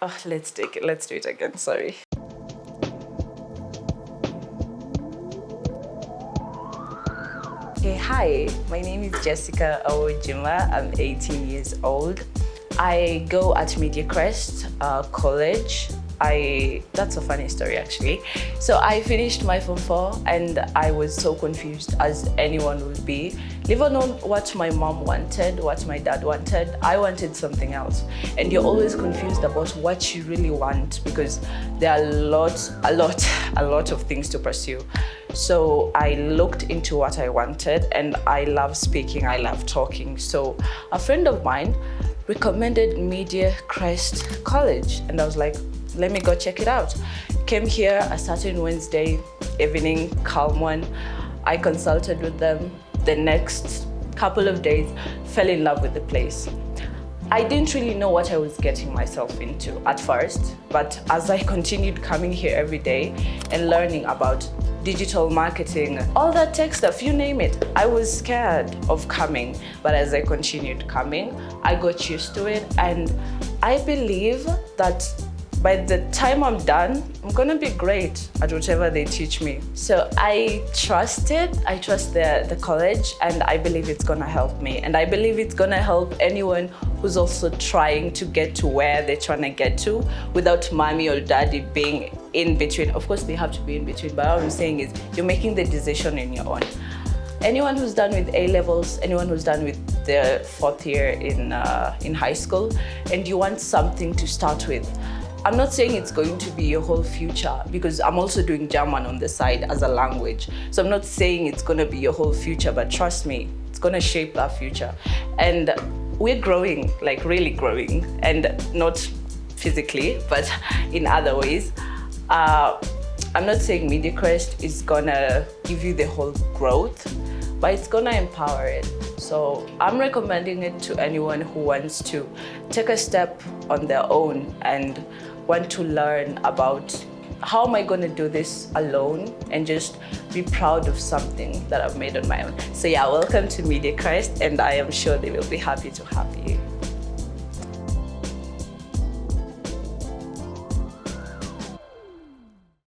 Oh, let's do it again. Sorry. Okay, hi. My name is Jesicah Awojima. I'm 18 years old. I go at Media Crest College. That's a funny story actually. So I finished my Form 4 and I was so confused as anyone would be. Leave alone what my mom wanted, what my dad wanted, I wanted something else. And you're always confused about what you really want because there are a lot of things to pursue. So I looked into what I wanted and I love speaking, I love talking. So a friend of mine recommended Media Crest College and I was like, let me go check it out. Came here a certain Wednesday evening, calm one. I consulted with them. The next couple of days, fell in love with the place. I didn't really know what I was getting myself into at first, but as I continued coming here every day and learning about digital marketing, all that tech stuff, you name it, I was scared of coming. But as I continued coming, I got used to it. And I believe that by the time I'm done, I'm gonna be great at whatever they teach me. So I trust it, I trust the college, and I believe it's gonna help me. And I believe it's gonna help anyone who's also trying to get to where they're trying to get to without mommy or daddy being in between. Of course, they have to be in between, but what I'm saying is you're making the decision on your own. Anyone who's done with A-levels, anyone who's done with their 4th year in high school, and you want something to start with, I'm not saying it's going to be your whole future because I'm also doing German on the side as a language. So I'm not saying it's going to be your whole future, but trust me, it's going to shape that future. And we're growing, like really growing, and not physically, but in other ways. I'm not saying Media Crest is going to give you the whole growth, but it's going to empower it. So I'm recommending it to anyone who wants to take a step on their own and want to learn about how am I going to do this alone and just be proud of something that I've made on my own. So yeah, welcome to Media Crest, and I am sure they will be happy to have you.